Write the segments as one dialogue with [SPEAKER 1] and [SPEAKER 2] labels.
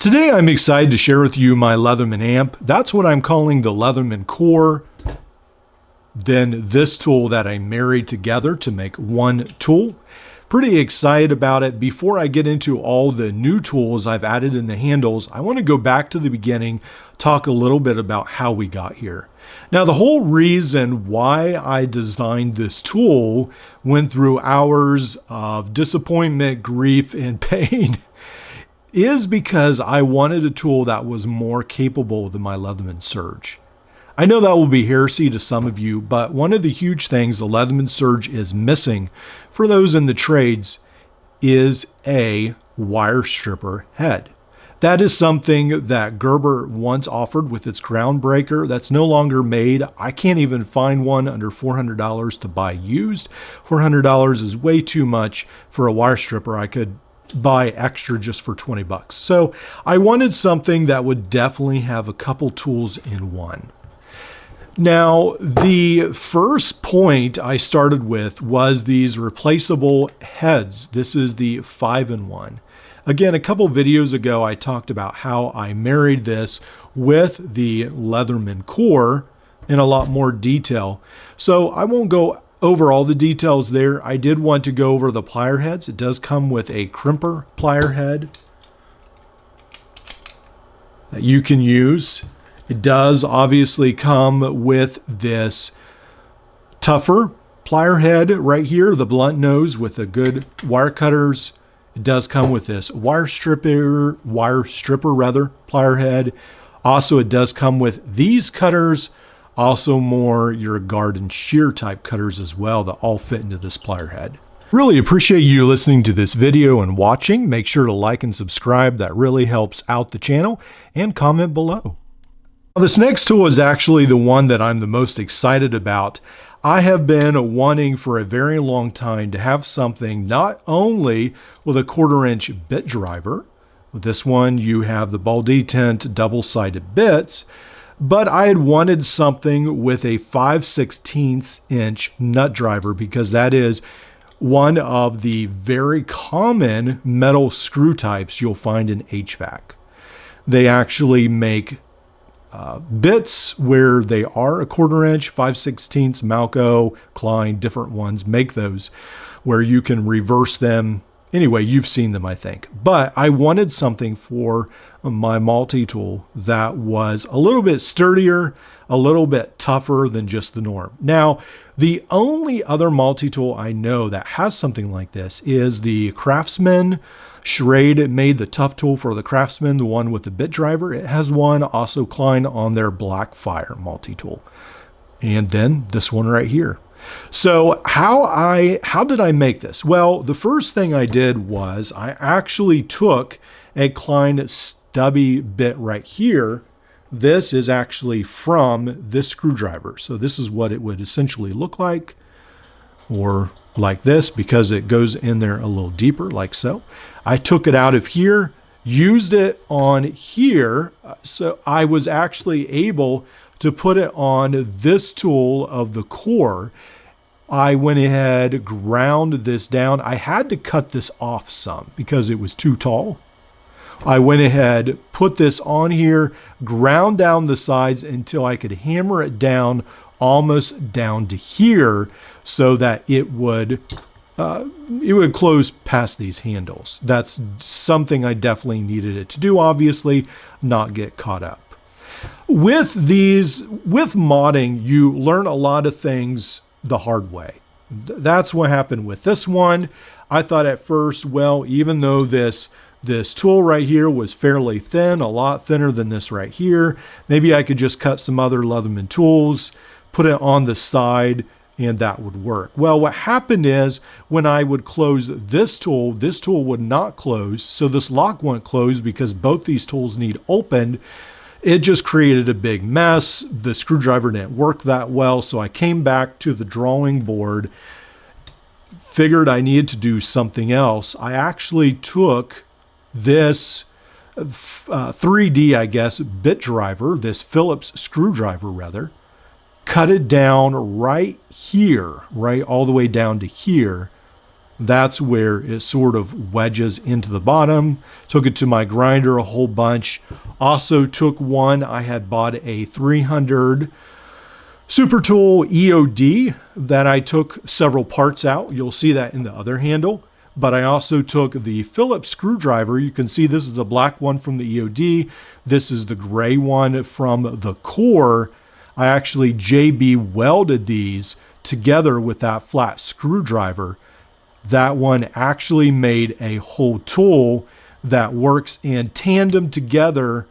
[SPEAKER 1] Today I'm excited to share with you my Leatherman amp. That's what I'm calling the Leatherman core. Then this tool that I married together to make one tool. Pretty excited about it. Before I get into all the new tools I've added in the handles, I want to go back to the beginning, talk a little bit about how we got here. Now, the whole reason why I designed this tool went through hours of disappointment, grief, and pain is because I wanted a tool that was more capable than my Leatherman Surge. I know that will be heresy to some of you, but one of the huge things the Leatherman Surge is missing for those in the trades is a wire stripper head. That is something that Gerber once offered with its Groundbreaker that's no longer made. I can't even find one under $400 to buy used. $400 is way too much for a wire stripper. I could buy extra just for 20 bucks. So I wanted something that would definitely have a couple tools in one. Now, the first point I started with was these replaceable heads. This is the 5-in-1. Again, a couple videos ago, I talked about how I married this with the Leatherman core in a lot more detail. So I won't go over all the details there. I did want to go over the plier heads. It does come with a crimper plier head that you can use. It does obviously come with this tougher plier head right here, the blunt nose with the good wire cutters. It does come with this wire stripper plier head. Also, it does come with these cutters. Also more your garden shear type cutters as well that all fit into this plier head. Really appreciate you listening to this video and watching. Make sure to like and subscribe. That really helps out the channel, and comment below. Now, this next tool is actually the one that I'm the most excited about. I have been wanting for a very long time to have something not only with a 1/4-inch bit driver. With this one, you have the ball detent double-sided bits, but I had wanted something with a 5/16 inch nut driver because that is one of the very common metal screw types you'll find in HVAC. They actually make bits where they are a 1/4-inch, 5/16, Malco, Klein, different ones make those where you can reverse them. Anyway, you've seen them, I think. But I wanted something for my multi-tool that was a little bit sturdier, a little bit tougher than just the norm. Now, the only other multi-tool I know that has something like this is the Craftsman. Schrade made the tough tool for the Craftsman, the one with the bit driver. It has one, also Klein, on their Blackfire multi-tool. And then this one right here. So how did I make this? Well, the first thing I did was I actually took a Klein stubby bit right here. This is actually from this screwdriver. So this is what it would essentially look like, or like this, because it goes in there a little deeper, like so. I took it out of here, used it on here. So I was actually able to put it on this tool of the core. I went ahead, ground this down. I had to cut this off some because it was too tall. I went ahead, put this on here, ground down the sides until I could hammer it down almost down to here so that it would close past these handles. That's something I definitely needed it to do, obviously, not get caught up. With modding, you learn a lot of things the hard way. That's what happened with this one. I thought at first, well, even though this tool right here was fairly thin, a lot thinner than this right here, maybe I could just cut some other Leatherman tools, put it on the side, and that would work. Well, what happened is when I would close this tool would not close. So this lock won't close because both these tools need opened. It just created a big mess. The screwdriver didn't work that well. So I came back to the drawing board, figured I needed to do something else. I actually took this 3D, I guess, bit driver, this Phillips screwdriver rather, cut it down right here, right all the way down to here. That's where it sort of wedges into the bottom. Took it to my grinder a whole bunch. Also took one, I had bought a 300 Super Tool EOD that I took several parts out. You'll see that in the other handle. But I also took the Phillips screwdriver. You can see this is a black one from the EOD. This is the gray one from the core. I actually JB welded these together with that flat screwdriver. That one actually made a whole tool that works in tandem together,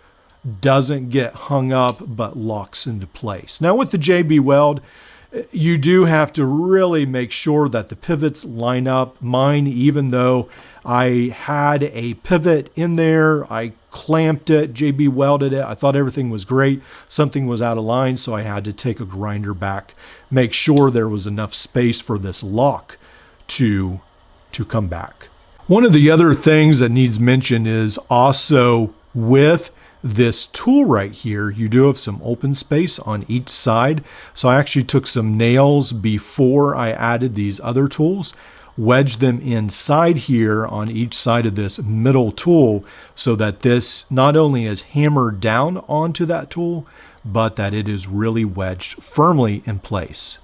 [SPEAKER 1] doesn't get hung up, but locks into place. Now with the JB weld, you do have to really make sure that the pivots line up. Mine, even though I had a pivot in there, I clamped it, JB welded it. I thought everything was great. Something was out of line, so I had to take a grinder back, make sure there was enough space for this lock to come back. One of the other things that needs mention is also with this tool right here, you do have some open space on each side. So I actually took some nails before I added these other tools, wedged them inside here on each side of this middle tool so that this not only is hammered down onto that tool, but that it is really wedged firmly in place.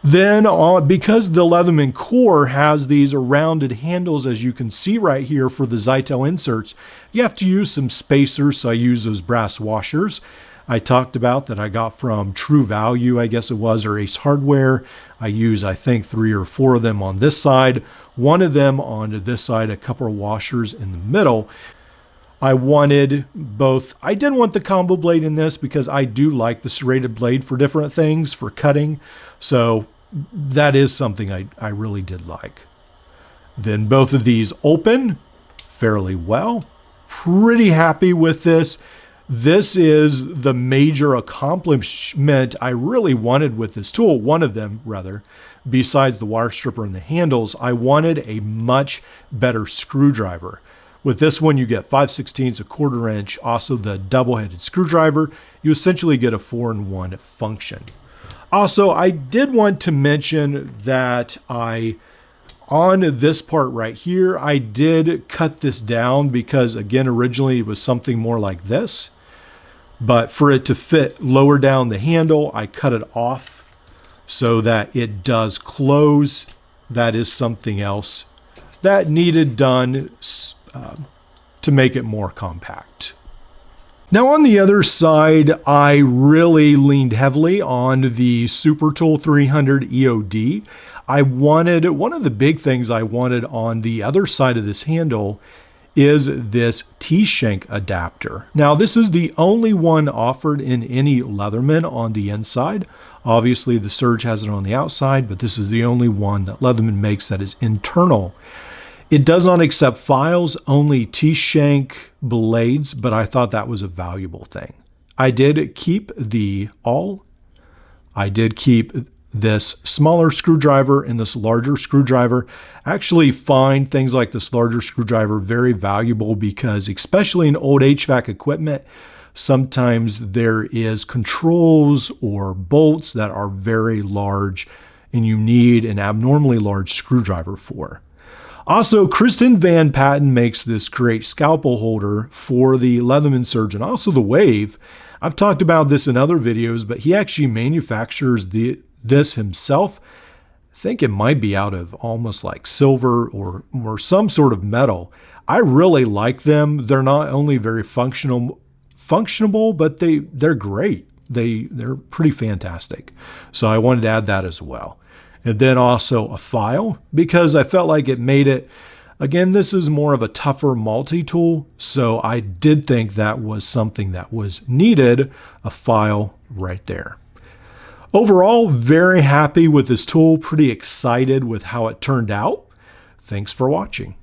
[SPEAKER 1] Then because the Leatherman core has these rounded handles, as you can see right here for the Zytel inserts, you have to use some spacers. So I use those brass washers I talked about that I got from True Value, I guess it was, or Ace Hardware. I use, I think, 3 or 4 of them on this side, one of them on this side, a couple of washers in the middle. I wanted both. I didn't want the combo blade in this because I do like the serrated blade for different things, for cutting. So that is something I really did like. Then both of these open fairly well. Pretty happy with this. This is the major accomplishment I really wanted with this tool. One of them, rather, besides the wire stripper and the handles, I wanted a much better screwdriver. With this one, you get 5/16, a 1/4 inch, also the double-headed screwdriver. You essentially get a 4-in-1 function. Also, I did want to mention that on this part right here, I did cut this down because, again, originally it was something more like this. But for it to fit lower down the handle, I cut it off so that it does close. That is something else that needed done to make it more compact. Now on the other side, I really leaned heavily on the Super Tool 300 EOD. One of the big things I wanted on the other side of this handle is this T-shank adapter. Now this is the only one offered in any Leatherman on the inside. Obviously the Surge has it on the outside, but this is the only one that Leatherman makes that is internal. It does not accept files, only T-shank blades, but I thought that was a valuable thing. I did keep this smaller screwdriver and this larger screwdriver. I actually find things like this larger screwdriver very valuable because, especially in old HVAC equipment, sometimes there is controls or bolts that are very large and you need an abnormally large screwdriver for. Also, Kristen Van Patten makes this great scalpel holder for the Leatherman Surge and also the Wave. I've talked about this in other videos, but he actually manufactures this himself. I think it might be out of almost like silver or some sort of metal. I really like them. They're not only very functional, but they're great. They're pretty fantastic. So I wanted to add that as well. And then also a file, because I felt like it made it, again, this is more of a tougher multi-tool, so I did think that was something that was needed, a file right there. Overall, very happy with this tool, pretty excited with how it turned out. Thanks for watching.